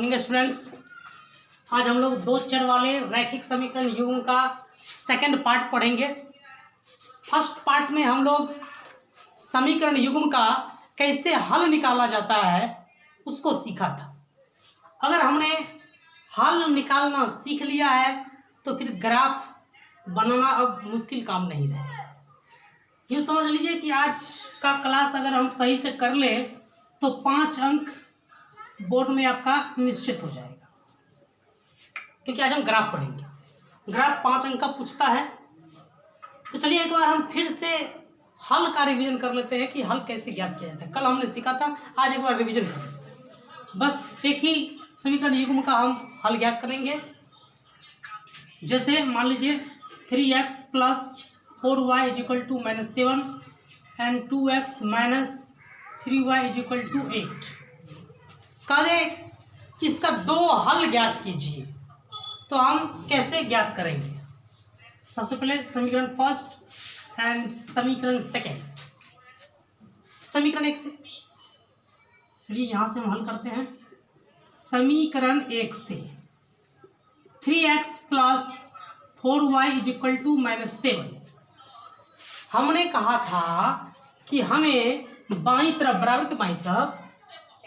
Morning students. आज हम लोग दो चर वाले रैखिक समीकरण युग्म का सेकंड पार्ट पढ़ेंगे। फर्स्ट पार्ट में हम लोग समीकरण युग्म का कैसे हल निकाला जाता है उसको सीखा था। अगर हमने हल निकालना सीख लिया है तो फिर ग्राफ बनाना अब मुश्किल काम नहीं रहे। यूँ समझ लीजिए कि आज का क्लास अगर हम सही से कर ले तो 5 अंक बोर्ड में आपका निश्चित हो जाएगा, क्योंकि आज हम ग्राफ पढ़ेंगे। ग्राफ 5 अंक का पूछता है। तो चलिए एक बार हम फिर से हल का रिवीजन कर लेते हैं कि हल कैसे ज्ञात किया जाता है। कल हमने सीखा था, आज एक बार रिवीजन कर लेते हैं। बस एक ही समीकरण युग्म का हम हल ज्ञात करेंगे। जैसे मान लीजिए 3x + 4y = -7 and 2x - 3y = 8। कहे कि इसका दो हल ज्ञात कीजिए, तो हम कैसे ज्ञात करेंगे? सबसे पहले समीकरण फर्स्ट एंड समीकरण सेकेंड। समीकरण 1 से चलिए यहाँ से हम हल करते हैं। समीकरण 1 से 3x + 4y = -7। हमने कहा था कि हमें बाईं तरफ, बराबर के बाईं तरफ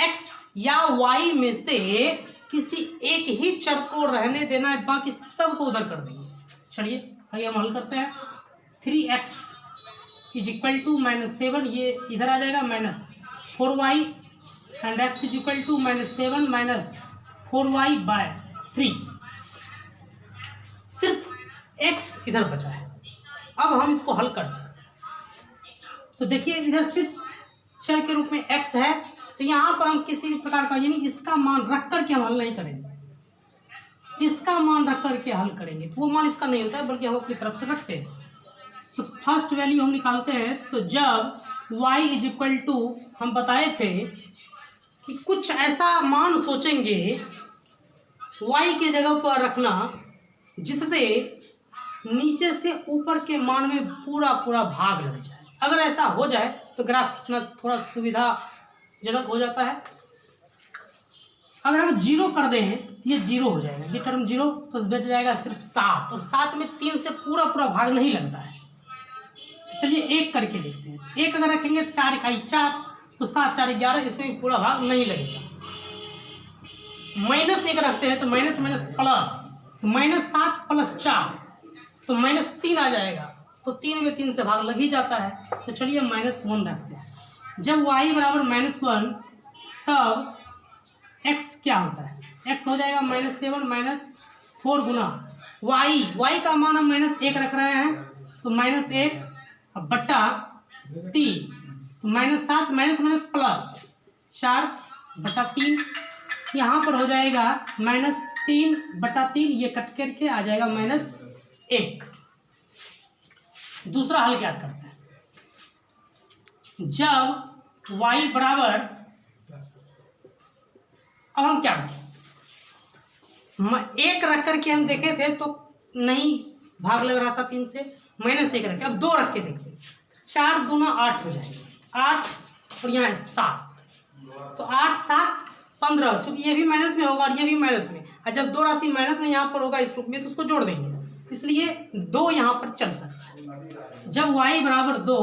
x या y में से किसी एक ही चर को रहने देना है, बाकी सबको उधर कर देंगे। चलिए आइए हम हल करते हैं। 3x = -7, ये इधर आ जाएगा, -4y एंड x = -7 - 4y/3। सिर्फ x इधर बचा है। अब हम इसको हल कर सकते हैं। तो देखिए इधर सिर्फ चर के रूप में x है, तो यहाँ पर हम किसी भी प्रकार का, यानी इसका मान रख करके हम हल नहीं करेंगे। इसका मान रख करके हल करेंगे, वो मान इसका नहीं होता है, बल्कि हम अपनी तरफ से रखते हैं। तो फर्स्ट वैल्यू हम निकालते हैं। तो जब y = हम बताए थे कि कुछ ऐसा मान सोचेंगे y के जगह पर रखना जिससे नीचे से ऊपर के मान में पूरा पूरा भाग लग जाए। अगर ऐसा हो जाए तो ग्राफ खींचना थोड़ा सुविधाजनक हो जाता है। अगर हम 0 कर दें तो ये 0 हो जाएगा, ये टर्म 0, तो बच जाएगा सिर्फ 7, और 7 में 3 से पूरा पूरा भाग नहीं लगता है। तो चलिए 1 करके देखते हैं। 1 अगर रखेंगे 4 इकाई 4, तो 7 4 11, इसमें भी पूरा भाग नहीं लगेगा। -1 रखते हैं तो माइनस प्लस, तो -7 + 4 तो -3 आ जाएगा, तो 3 में 3 से भाग लग ही जाता है। तो चलिए -1 रखते हैं। जब y = -1 तब x क्या होता है? x हो जाएगा -7 - 4 गुना y का मान हम -1 रख रहे हैं, तो -1 बटा 3, -7 प्लस 4/3, यहाँ पर हो जाएगा -3/3, ये कट करके आ जाएगा -1। दूसरा हल क्या करते हैं? जब y बराबर, अब हम क्या रखें? 1 रख करके हम देखे थे तो नहीं भाग लग रहा था 3 से, -1 रखे। अब 2 रख के देखते हैं। 4 दूना 8 हो जाएगा, 8 और यहाँ है 7, तो 8 7 15, चूंकि ये भी माइनस में होगा और ये भी माइनस में, और जब 2 राशि माइनस में यहाँ पर होगा इस रूप में, तो उसको जोड़ देंगे, इसलिए 2 यहाँ पर चल सकता है। जब y = 2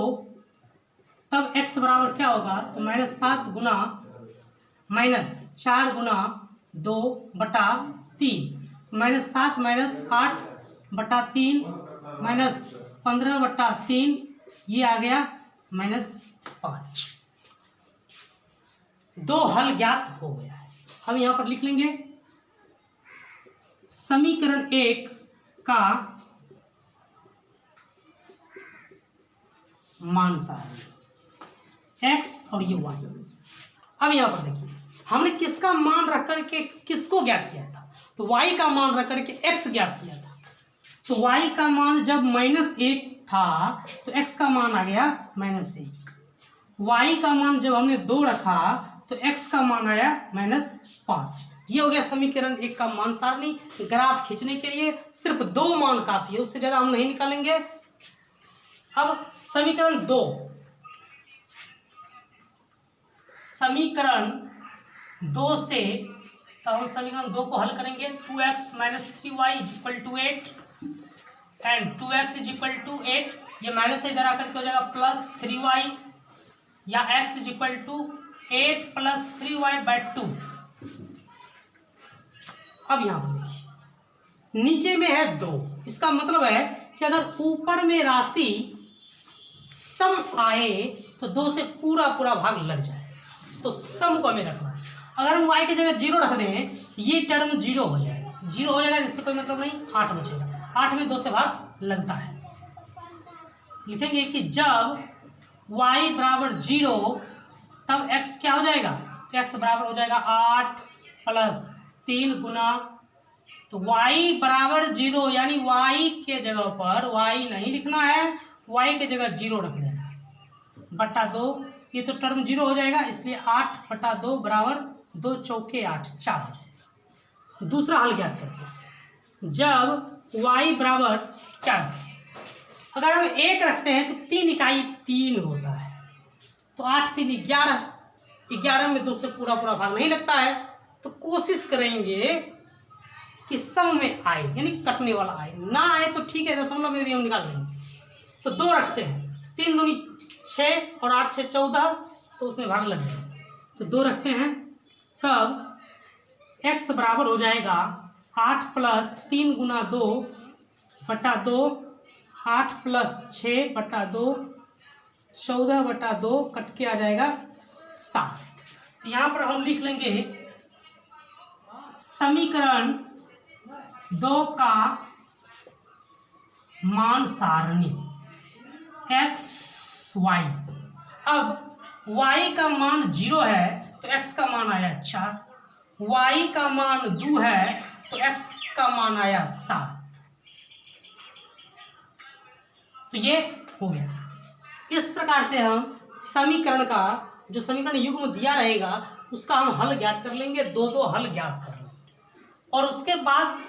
तब x बराबर क्या होगा? तो -7 गुना -4 गुना 2/3, -7 - 8/3 -15/3, ये आ गया -5। 2 हल ज्ञात हो गया है। हम यहाँ पर लिख लेंगे समीकरण 1 का मान सारणी x और ये y। अब यहाँ पर देखिए हमने किसका मान रख करके किसको ज्ञात किया था? तो y का मान रख करके x ज्ञात किया था। तो y का मान जब -1 था तो x का मान आ गया -1। y का मान जब हमने 2 रखा तो x का मान आया -5। ये हो गया समीकरण 1 का मान सारणी। ग्राफ खींचने के लिए सिर्फ 2 मान काफी है, उससे ज्यादा हम नहीं निकालेंगे। अब समीकरण 2, समीकरण 2 से तो हम समीकरण 2 को हल करेंगे। 2x minus 3y is equal to 8 and 2x is equal to 8, ये माइनस से इधर आकर के हो जाएगा प्लस 3y, या x is equal to 8 plus 3y by 2। अब यहाँ पर देखिए नीचे में है 2, इसका मतलब है कि अगर ऊपर में राशि सम आए तो 2 से पूरा पूरा भाग लग जाए, तो सम को हमें रखना है। अगर हम y की जगह 0 रख दें ये टर्म 0 हो जाएगा, 0 हो जाएगा, जिससे कोई मतलब नहीं, 8 बचेगा। 8 में 2 से भाग लगता है। लिखेंगे कि जब y बराबर 0 तब x क्या हो जाएगा, तो x बराबर हो जाएगा 8 प्लस 3 गुना, तो y बराबर 0 यानी y के जगह पर y नहीं लिखना है, y के जगह 0 रख देना बटा 2, ये तो टर्म 0 हो जाएगा, इसलिए 8 बटा 2 बराबर 2 चौके 8, 4 हो जाएगा। दूसरा हल ज्ञात करते हैं। जब y बराबर क्या है, अगर हम 1 रखते हैं तो 3 इकाई 3 होता है, तो 8 3 11, 11 में 2 से पूरा पूरा भाग नहीं लगता है, तो कोशिश करेंगे कि सम में आए, यानी कटने वाला आए, ना आए तो ठीक है, दशमलव में भी हम निकाल देंगे। तो 2 रखते हैं, 3 दूनी 6 और 8 6 14, तो उसमें भाग लग जाएगा, तो 2 रखते हैं, तब x बराबर हो जाएगा 8 प्लस 3 गुना 2 बटा 2, 8 प्लस 6 बटा 2, 14 बटा 2, कट के आ जाएगा 7। तो यहाँ पर हम लिख लेंगे समीकरण 2 का मान सारणी x y। अब y का मान 0 है तो x का मान आया 4, y का मान 2 है तो x का मान आया 7। तो ये हो गया। इस प्रकार से हम समीकरण का जो समीकरण युग्म दिया रहेगा उसका हम हल ज्ञात कर लेंगे, 2 हल ज्ञात कर लेंगे। और उसके बाद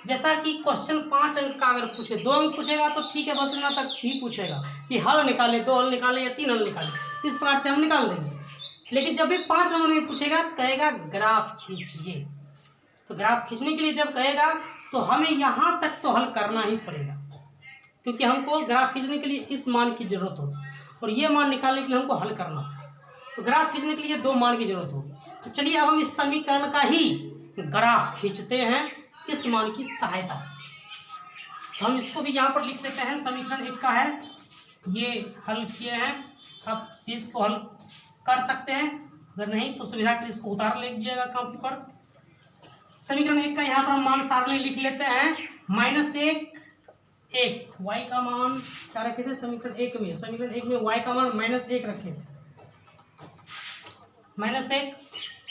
जैसा कि क्वेश्चन 5 अंक का अगर पूछे, 2 अंक पूछेगा तो ठीक है, बस इतना तक ही पूछेगा कि हल निकाले, 2 हल निकाले या 3 हल निकाले, इस प्रकार से हम निकाल देंगे। लेकिन जब भी 5 नंबर में पूछेगा तो कहेगा ग्राफ खींचिए, तो ग्राफ खींचने के लिए जब कहेगा तो हमें यहाँ तक तो हल करना ही पड़ेगा, क्योंकि हमको ग्राफ खींचने के लिए इस मान की जरूरत होगी और ये मान निकालने के लिए हमको हल करना है, तो ग्राफ खींचने के लिए 2 मान की जरूरत होगी। तो चलिए अब हम इस समीकरण का ही ग्राफ खींचते हैं इस मान की सहायता से। तो हम इसको भी यहाँ पर लिख लेते हैं, समीकरण 1 का है, ये हल किए हैं। अब इसको हल कर सकते हैं, अगर नहीं तो सुविधा के लिए इसको उतार लीजिएगा कॉपी पर। समीकरण 1 का यहाँ पर हम मान सारणी लिख लेते हैं, -1 1, y का मान क्या रखे थे समीकरण 1 में, समीकरण 1 में y का मान -1 रखे थे, -1।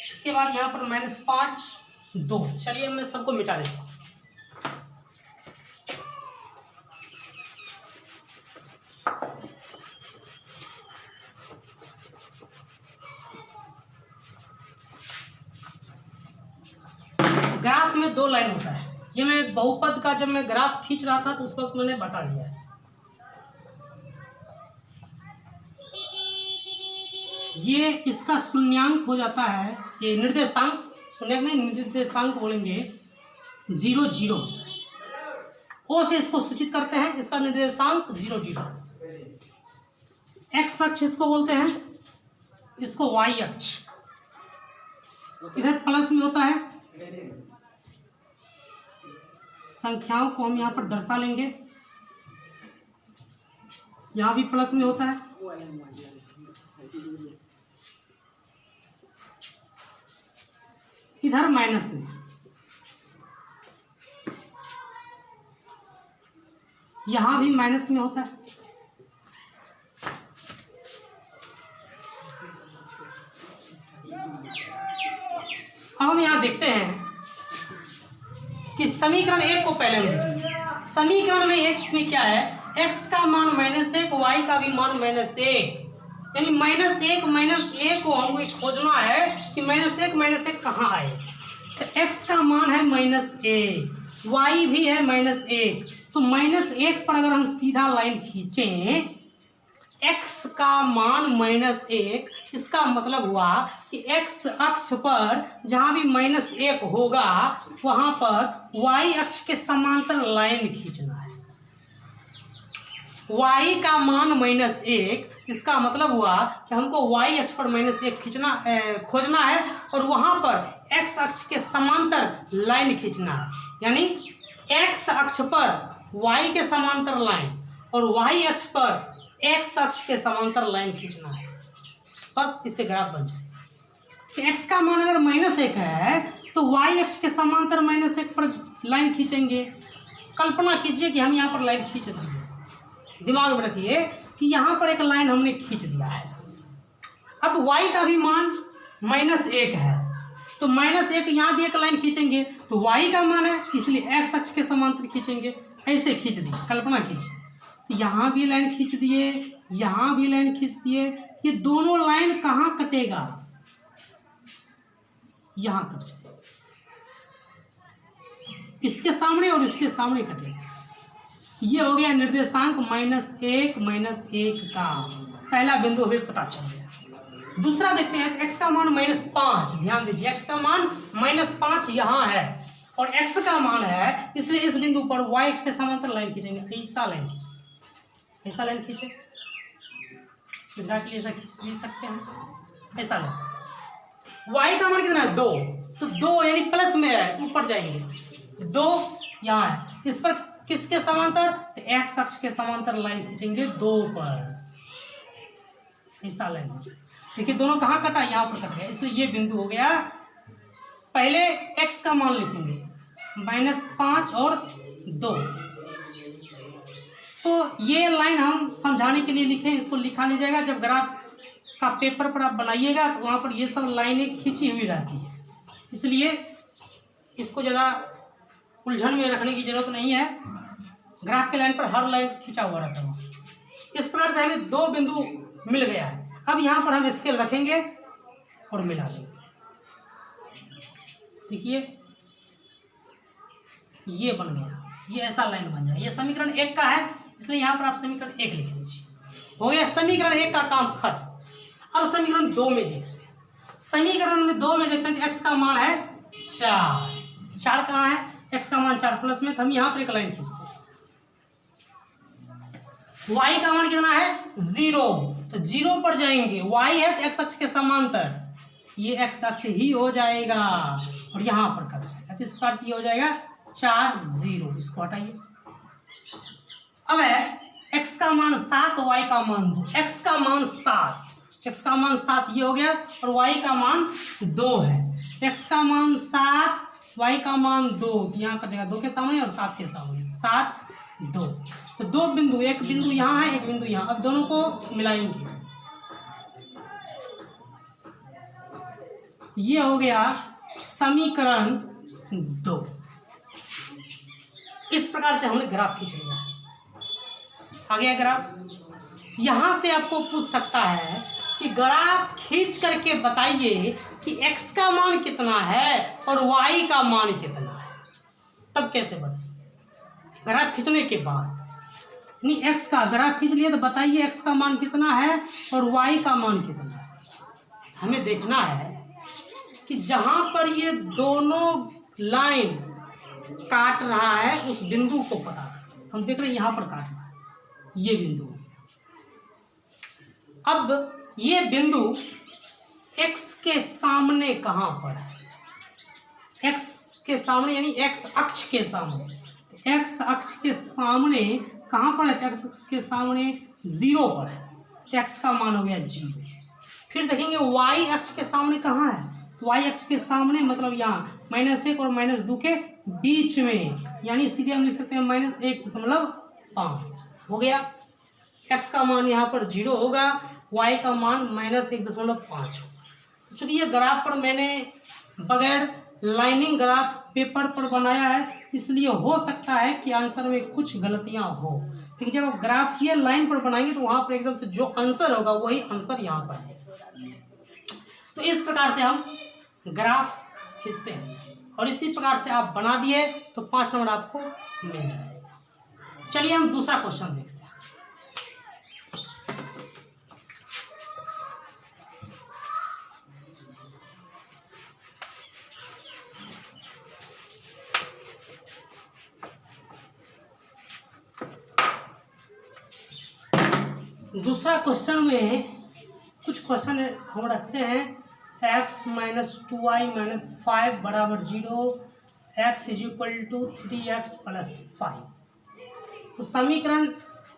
इसके बाद यहाँ पर -5 2। चलिए मैं सबको मिटा देता हूँ। ग्राफ में 2 लाइन होता है, ये मैं बहुपद का जब मैं ग्राफ खींच रहा था तो उस वक्त मैंने बता दिया है। ये इसका शून्यांक हो जाता है, ये निर्देशांक, शून्य में निर्देशांक बोलेंगे 0 0 होता है, ओ से इसको सूचित करते हैं, इसका निर्देशांक 0 0। एक्स अक्ष इसको बोलते हैं, इसको वाई अक्ष, इधर प्लस में होता है, संख्याओं को हम यहाँ पर दर्शा लेंगे, यहाँ भी प्लस में होता है, इधर माइनस में, यहां भी माइनस में होता है। अब हम यहां देखते हैं कि समीकरण 1 को पहले हम देखेंगे। समीकरण में 1 में क्या है, x का मान -1, y का भी मान -1, यानी -1 को हमको खोजना है कि -1 कहाँ आए। तो x का मान है -1, y भी है -1, तो -1 पर अगर हम सीधा लाइन खींचें, x का मान -1, इसका मतलब हुआ कि x अक्ष पर जहाँ भी -1 होगा वहाँ पर y अक्ष के समांतर लाइन खींचना है। y का मान -1, इसका मतलब हुआ कि हमको y अक्ष पर -1 खोजना है और वहाँ पर x अक्ष के समांतर लाइन खींचना है। यानी x अक्ष पर y के समांतर लाइन और y अक्ष पर x अक्ष के समांतर लाइन खींचना है। बस इससे ग्राफ बन जाए। तो x का मान अगर -1 है तो y अक्ष के समांतर -1 पर लाइन खींचेंगे। कल्पना कीजिए कि हम यहाँ पर लाइन खींच देंगे। दिमाग में रखिए कि यहाँ पर एक लाइन हमने खींच दिया है। अब y का भी मान -1 है तो -1 यहाँ भी एक लाइन खींचेंगे तो y का मान है इसलिए x अक्ष के समांतर खींचेंगे। ऐसे खींच दिए, कल्पना कीजिए। तो यहाँ भी लाइन खींच दिए, यहाँ भी लाइन खींच दिए। ये दोनों लाइन कहाँ कटेगा? यहाँ कट जाएगा, इसके सामने और इसके सामने कटेगा। ये हो गया निर्देशांक -1 -1 का पहला बिंदु हमें पता चल गया। दूसरा देखते हैं, x का मान -5। ध्यान दीजिए, x का मान -5 यहाँ है और x का मान है, इसलिए इस बिंदु पर y अक्ष के समांतर लाइन खींचेंगे। ऐसा लाइन खींचे, ऐसा लाइन खींचे, सुविधा के लिए ऐसा खींच भी सकते हैं। ऐसा लाइन y का मान कितना है? 2, तो 2 यानी प्लस में है, ऊपर जाएंगे। 2 यहाँ है, इस पर किसके समांतर? तो x अक्ष के समांतर लाइन खींचेंगे 2 पर। ऐसा लाइन हो जाए। देखिए दोनों कहाँ कटा? यहाँ पर कट गया, इसलिए ये बिंदु हो गया। पहले x का मान लिखेंगे -5 और 2। तो ये लाइन हम समझाने के लिए लिखे, इसको लिखा नहीं जाएगा। जब ग्राफ का पेपर पर आप बनाइएगा तो वहाँ पर ये सब लाइनें खींची हुई रहती है, इसलिए इसको ज़्यादा उलझन में रखने की जरूरत नहीं है। ग्राफ के लाइन पर हर लाइन खींचा हुआ रहता है। इस प्रकार से हमें 2 बिंदु मिल गया है। अब यहाँ पर हम स्केल रखेंगे और मिला देंगे। देखिए ये बन गया, ये ऐसा लाइन बन जाए। ये समीकरण 1 का है, इसलिए यहाँ पर आप समीकरण 1 लिख लीजिए। हो गया समीकरण 1 का काम खत्म। अब समीकरण 2 में देखते हैं। समीकरण 2 में देखते हैं x का मान है 4। 4 कहाँ है? x का मान 4 प्लस में, तो हम यहाँ पर एक लाइन खींचते हैं। y का मान कितना है? 0, तो 0 पर जाएंगे। y है तो x अक्ष के समांतर, ये x अक्ष ही हो जाएगा और यहाँ पर कट जाएगा। तो इस प्रकार से ये हो जाएगा 4 0। इसको हटाइए। अब है x का मान 7, y का मान 2। x का मान 7, x का मान 7 ये हो गया और y का मान 2 है। x का मान 7, y का मान 2, यहाँ कटेगा 2 के सामने और 7 के सामने, 7 2। तो 2 बिंदु, एक बिंदु यहाँ है, एक बिंदु यहाँ। अब दोनों को मिलाएंगे, ये हो गया समीकरण 2। इस प्रकार से हमने ग्राफ खींच लिया है। आ गया ग्राफ। यहां से आपको पूछ सकता है कि ग्राफ खींच करके बताइए कि x का मान कितना है और y का मान कितना है। तब कैसे बताइए? ग्राफ खींचने के बाद नहीं, x का ग्राफ खींच लिया तो बताइए x का मान कितना है और y का मान कितना है। हमें देखना है कि जहां पर ये दोनों लाइन काट रहा है उस बिंदु को पता। हम देख रहे हैं यहाँ पर काट रहा है ये बिंदु। अब ये बिंदु x के सामने कहाँ पर है? x के सामने यानी x अक्ष के सामने। x अक्ष के सामने कहाँ पर है? x अक्ष के सामने 0 पर है। x का मान हो गया 0। फिर देखेंगे y अक्ष के सामने कहाँ है? y अक्ष के सामने मतलब यहाँ -1 और -2 के बीच में, यानी सीधे हम लिख सकते हैं -1.5 हो गया। x का मान यहाँ पर 0 होगा, y का मान -1.5। चूँकि ये ग्राफ पर मैंने बगैर लाइनिंग ग्राफ पेपर पर बनाया है, इसलिए हो सकता है कि आंसर में कुछ गलतियाँ हो। लेकिन जब आप ग्राफ ये लाइन पर बनाएंगे तो वहाँ पर एकदम से जो आंसर होगा वही आंसर यहाँ पर है। तो इस प्रकार से हम ग्राफ खींचते हैं और इसी प्रकार से आप बना दिए तो 5 नंबर आपको मिल जाएगा। चलिए हम दूसरा क्वेश्चन देखते हैं। दूसरा क्वेश्चन में कुछ क्वेश्चन हम रखते हैं x माइनस 2y माइनस 5 बराबर 0, x is equal to 3x plus 5। तो समीकरण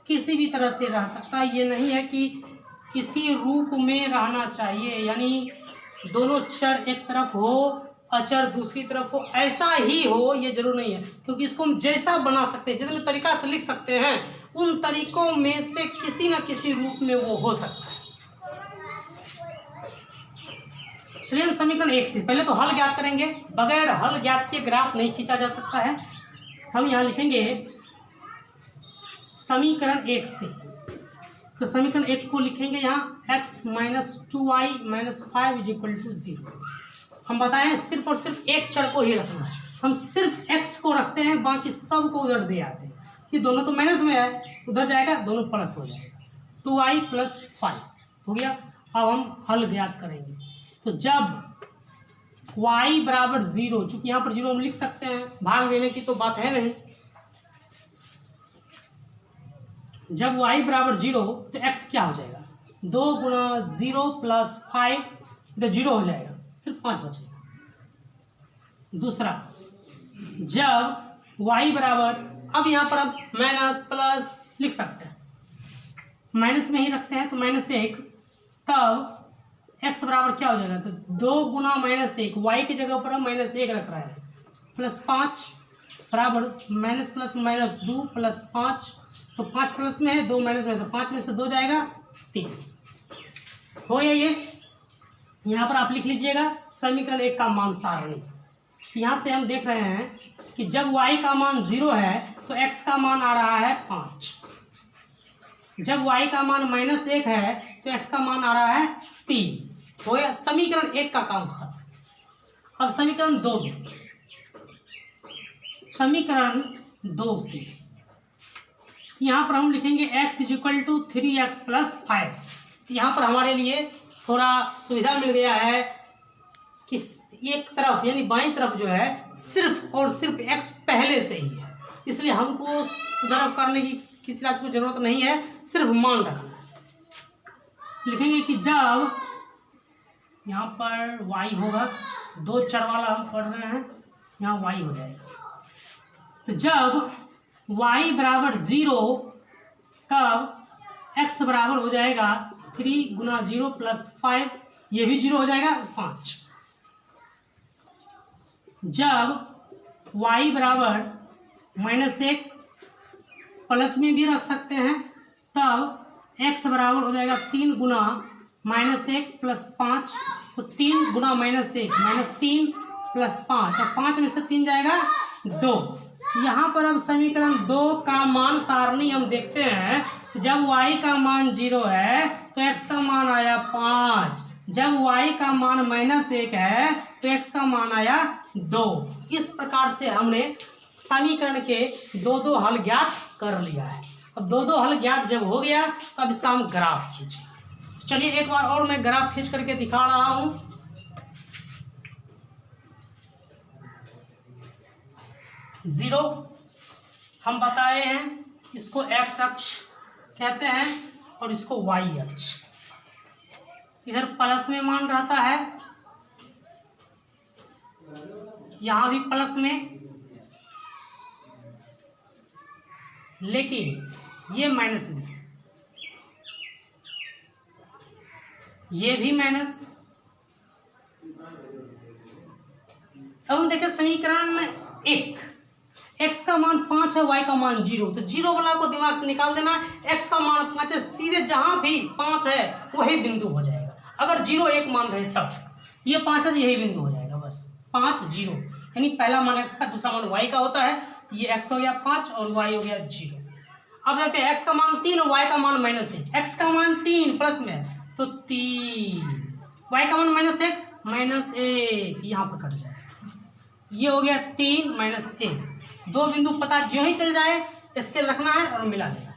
किसी भी तरह से रह सकता है, ये नहीं है कि किसी रूप में रहना चाहिए, यानी दोनों चर एक तरफ हो अचर दूसरी तरफ हो, ऐसा ही हो ये जरूर नहीं है, क्योंकि इसको हम जैसा बना सकते हैं, जितने तरीका से लिख सकते हैं उन तरीकों में से किसी न किसी रूप में वो हो सकता है। चलिए हम समीकरण 1 से पहले तो हल ज्ञात करेंगे। बगैर हल ज्ञात के ग्राफ नहीं खींचा जा सकता है। हम यहाँ लिखेंगे समीकरण 1 से, तो समीकरण 1 को लिखेंगे यहाँ x minus 2y minus 5 is equal to 0। हम बताएं सिर्फ और सिर्फ एक चर को ही रखना है, हम सिर्फ x को रखते हैं, बाकी सब को उधर दे आते हैं। ये दोनों तो माइनस में है, उधर जाएगा दोनों प्लस हो जाएगा, 2y प्लस 5 हो गया। अब हम हल ज्ञात करेंगे। तो जब y बराबर 0, चूंकि यहाँ पर 0 हम लिख सकते हैं, भाग देने की तो बात है नहीं, जब y बराबर 0 तो x क्या हो जाएगा, 2 गुना 0 प्लस 5, तो 0 हो जाएगा, सिर्फ 5 बचेगा। दूसरा, जब y बराबर, अब यहाँ पर अब माइनस प्लस लिख सकते हैं, माइनस में ही रखते हैं तो -1, तब x बराबर क्या हो जाएगा, तो 2 गुना -1, y की जगह पर हम -1 रख रहे हैं, प्लस 5 बराबर माइनस प्लस माइनस 2 प्लस 5, तो 5 प्लस में है 2 माइनस में, तो 5 में से 2 जाएगा 3 हो गया। ये यहाँ पर आप लिख लीजिएगा समीकरण 1 का मान सारणी। यहाँ से हम देख रहे हैं कि जब y का मान 0 है तो x का मान आ रहा है 5, जब y का मान -1 है तो x का मान आ रहा है 3 हो गया। समीकरण 1 का काम खत्म। अब समीकरण 2 में, समीकरण 2 से यहाँ पर हम लिखेंगे x is equal to 3x plus 5। यहाँ पर हमारे लिए थोड़ा सुविधा मिल गया है कि एक तरफ यानी बाईं तरफ जो है सिर्फ और सिर्फ x पहले से ही है, इसलिए हमको उधर करने की किसी राशि को जरूरत नहीं है, सिर्फ मान रखना है। लिखेंगे कि जब यहाँ पर y होगा, 2 चर वाला हम पढ़ रहे हैं, यहाँ y हो जाएगा। तो जब y बराबर 0 तब x बराबर हो जाएगा 3 गुना 0 प्लस 5, ये भी 0 हो जाएगा 5। जब y बराबर -1, प्लस में भी रख सकते हैं, तब x बराबर हो जाएगा 3 गुना -1 प्लस 5, तो 3 गुना -1 -3 प्लस 5, और 5 में से 3 जाएगा 2। यहाँ पर अब समीकरण 2 का मान सारणी हम देखते हैं। जब y का मान 0 है तो x का मान आया 5, जब y का मान -1 है तो x का मान आया 2। इस प्रकार से हमने समीकरण के 2 हल ज्ञात कर लिया है। अब 2 हल ज्ञात जब हो गया तो अब इसका हम ग्राफ खींचे। चलिए एक बार और मैं ग्राफ खींच करके दिखा रहा हूँ। 0 हम बताए हैं, इसको x अक्ष कहते हैं और इसको y अक्ष। इधर प्लस में मान रहता है, यहाँ भी प्लस में, लेकिन ये माइनस में, ये भी माइनस। अब हम देखें समीकरण 1, x का मान 5 है, y का मान 0, तो 0 वाला को दिमाग से निकाल देना। x का मान 5 है, सीधे जहां भी 5 है वही बिंदु हो जाएगा। अगर 0 1 मान रहे तब ये 5 है तो यही बिंदु हो जाएगा, बस 5 0, यानी पहला मान x का, दूसरा मान y का होता है। ये x हो गया 5 और y हो गया 0। अब देखते हैं x का मान 3 और y का मान -1। x का मान 3 प्लस में है तो 3, y का मान -1 यहाँ पर कट जाएगा, ये हो गया 3 -1। 2 बिंदु पता जो ही चल जाए इसके रखना है और मिला देना।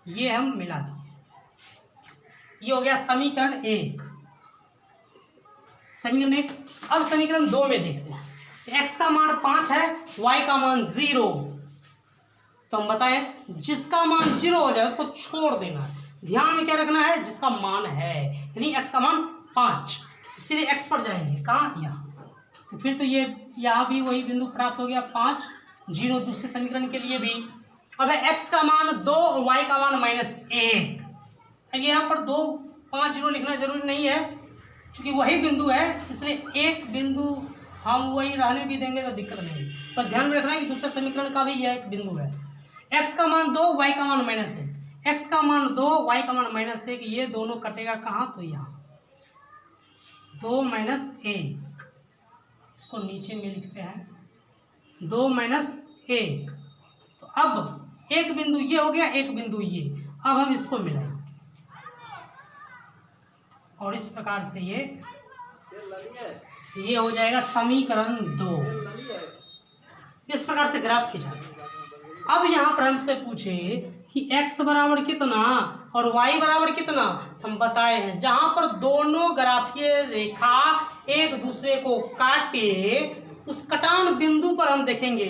ये हम मिला दिए, ये हो गया समीकरण 1। समीकरण 1। अब समीकरण 2 में देखते हैं। x का मान 5 है, y का मान 0, तो हम बताएं जिसका मान 0 हो जाए उसको छोड़ देना है। ध्यान में क्या रखना है, जिसका मान है, यानी x का मान 5, सीधे x पर जाएंगे, कहाँ, यहाँ। तो फिर तो ये यहाँ भी वही बिंदु प्राप्त हो गया 5, 0 दूसरे समीकरण के लिए भी। अब x का मान 2 और y का मान -1। अब यहाँ पर 2 5 0 लिखना जरूरी नहीं है, क्योंकि वही बिंदु है, इसलिए एक बिंदु हम वही रहने भी देंगे तो दिक्कत नहीं। पर ध्यान में रखना है कि दूसरे समीकरण का भी यह एक बिंदु है। x का मान 2, y का मान -1, x का मान 2, y का मान -1, ये दोनों कटेगा कहाँ, तो यहाँ 2 - 1, इसको नीचे में लिखते हैं 2 - 1। तो अब एक बिंदु ये हो गया, एक बिंदु ये, अब हम इसको मिलाएंगे और इस प्रकार से ये हो जाएगा समीकरण 2। इस प्रकार से ग्राफ खींचा। अब यहाँ पर हमसे पूछे कि x बराबर कितना और y बराबर कितना, हम बताए हैं जहां पर दोनों ग्राफीय रेखा एक दूसरे को काटे उस कटान बिंदु पर हम देखेंगे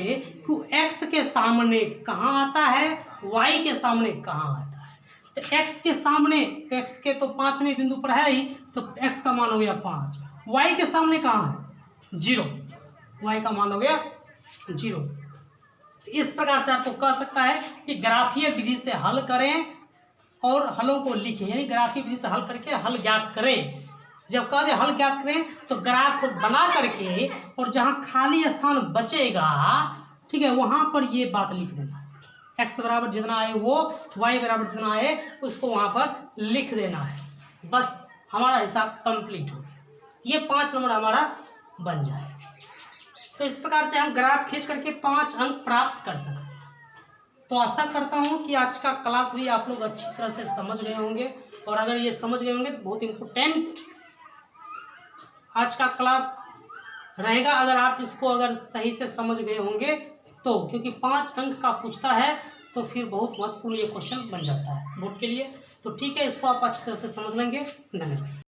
कि x के सामने कहाँ आता है, y के सामने कहाँ आता है। तो x के सामने, तो x के तो 5वें बिंदु पर है ही, तो x का मान हो गया 5, y के सामने कहाँ है, 0, y का मान हो गया 0। इस प्रकार से आपको कह सकता है कि ग्राफीय विधि से हल करें और हलों को लिखें, यानी ग्राफीय विधि से हल करके हल ज्ञात करें। जब कह दे हल ज्ञात करें तो ग्राफ बना करके और जहां खाली स्थान बचेगा, ठीक है, वहां पर ये बात लिख देना है, x बराबर जितना आए वो, y बराबर जितना आए उसको वहां पर लिख देना है। बस हमारा हिसाब कंप्लीट हो गया, ये 5 नंबर हमारा बन जाए। तो इस प्रकार से हम ग्राफ खींच करके 5 अंक प्राप्त कर सकते हैं। तो आशा करता हूं कि आज का क्लास भी आप लोग अच्छी तरह से समझ गए होंगे, और अगर ये समझ गए होंगे तो बहुत इम्पोर्टेंट आज का क्लास रहेगा अगर आप इसको अगर सही से समझ गए होंगे तो, क्योंकि 5 अंक का पूछता है तो फिर बहुत महत्वपूर्ण ये क्वेश्चन बन जाता है बोर्ड के लिए। तो ठीक है, इसको आप अच्छी तरह से समझ लेंगे। धन्यवाद।